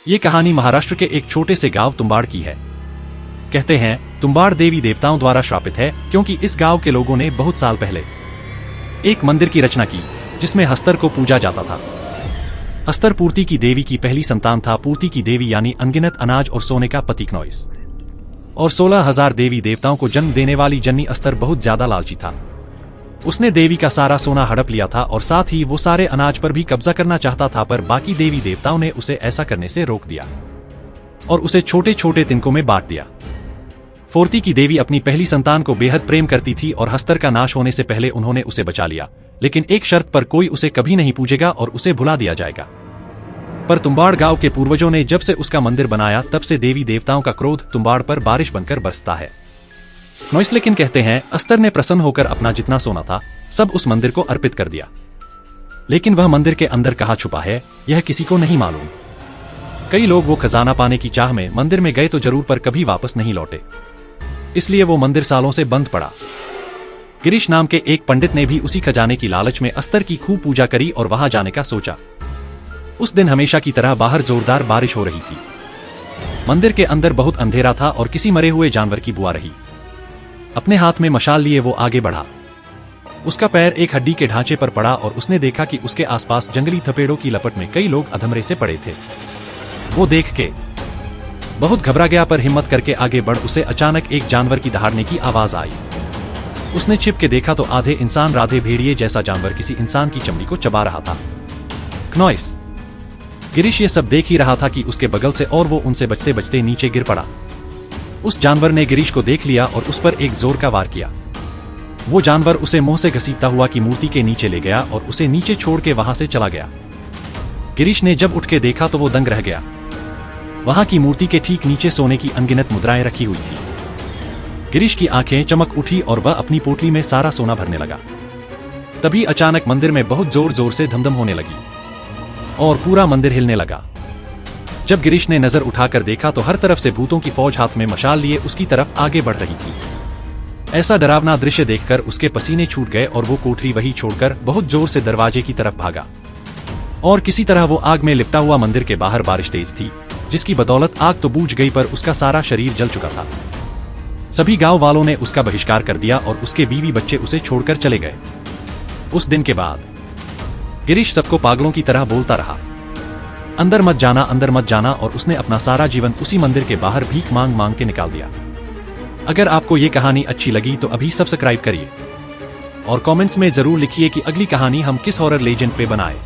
ये कहानी महाराष्ट्र के एक छोटे से गांव तुम्बाड़ की है। कहते हैं तुम्बाड़ देवी देवताओं द्वारा श्रापित है क्योंकि इस गांव के लोगों ने बहुत साल पहले एक मंदिर की रचना की जिसमें हस्तर को पूजा जाता था। हस्तर पूर्ति की देवी की पहली संतान था। पूर्ति की देवी यानी अनगिनत अनाज और सोने का पति क्नॉइस और 16,000 देवी देवताओं को जन्म देने वाली जन्नी अस्तर बहुत ज्यादा लालची था। उसने देवी का सारा सोना हड़प लिया था और साथ ही वो सारे अनाज पर भी कब्जा करना चाहता था, पर बाकी देवी देवताओं ने उसे ऐसा करने से रोक दिया और उसे छोटे छोटे तिनकों में बांट दिया। फोर्ती की देवी अपनी पहली संतान को बेहद प्रेम करती थी और हस्तर का नाश होने से पहले उन्होंने उसे बचा लिया, लेकिन एक शर्त पर, कोई उसे कभी नहीं पूजेगा और उसे भुला दिया जाएगा। पर तुम्बाड़ गांव के पूर्वजों ने जब से उसका मंदिर बनाया तब से देवी देवताओं का क्रोध तुम्बाड़ पर बारिश बनकर बरसता है। नॉइस लेकिन कहते हैं अस्तर ने प्रसन्न होकर अपना जितना सोना था सब उस मंदिर को अर्पित कर दिया, लेकिन वह मंदिर के अंदर कहाँ छुपा है यह किसी को नहीं मालूम। कई लोग वो खजाना पाने की चाह में मंदिर में गए तो जरूर, पर कभी वापस नहीं लौटे, इसलिए वो मंदिर सालों से बंद पड़ा। गिरीश नाम के एक पंडित ने भी उसी खजाने की लालच में अस्तर की खूब पूजा करी और वहां जाने का सोचा। उस दिन हमेशा की तरह बाहर जोरदार बारिश हो रही थी। मंदिर के अंदर बहुत अंधेरा था और किसी मरे हुए जानवर की बुआ रही। अपने हाथ में मशाल लिए वो आगे बढ़ा। उसका पैर एक हड्डी के ढांचे पर पड़ा और उसने देखा कि उसके आसपास जंगली थपेड़ों की लपट में कई लोग अधमरे से पड़े थे। वो देख के बहुत घबरा गया, पर हिम्मत करके आगे बढ़ उसे अचानक एक जानवर की दहाड़ने की आवाज आई। उसने छिप के देखा तो आधे इंसान राधे भेड़िए जैसा जानवर किसी इंसान की चमड़ी को चबा रहा था। क्नॉइस। गिरीश ये सब देख ही रहा था कि उसके बगल से और वो उनसे बचते बचते नीचे गिर पड़ा। उस जानवर ने गिरीश को देख लिया और उस पर एक जोर का वार किया। वो जानवर उसे मुंह से घसीटता हुआ की मूर्ति के नीचे ले गया और उसे नीचे छोड़ के वहां से चला गया। गिरीश ने जब उठ के देखा तो वो दंग रह गया। वहां की मूर्ति के ठीक नीचे सोने की अनगिनत मुद्राएं रखी हुई थी। गिरीश की आंखें चमक उठी और वह अपनी पोटली में सारा सोना भरने लगा। तभी अचानक मंदिर में बहुत जोर जोर से धमधम होने लगी और पूरा मंदिर हिलने लगा। जब गिरीश ने नजर उठाकर देखा तो हर तरफ से भूतों की फौज हाथ में मशाल लिए उसकी तरफ आगे बढ़ रही थी। ऐसा डरावना दृश्य देखकर उसके पसीने छूट गए और वो कोठरी वही छोड़कर बहुत जोर से दरवाजे की तरफ भागा और किसी तरह वो आग में लिपटा हुआ मंदिर के बाहर। बारिश तेज थी जिसकी बदौलत आग तो बूझ गई पर उसका सारा शरीर जल चुका था। सभी गांव वालों ने उसका बहिष्कार कर दिया और उसके बीवी बच्चे उसे छोड़कर चले गए। उस दिन के बाद गिरीश सबको पागलों की तरह बोलता रहा, अंदर मत जाना, अंदर मत जाना, और उसने अपना सारा जीवन उसी मंदिर के बाहर भीख मांग मांग के निकाल दिया। अगर आपको ये कहानी अच्छी लगी तो अभी सब्सक्राइब करिए और कमेंट्स में जरूर लिखिए कि अगली कहानी हम किस हॉरर लेजेंड पे बनाएं।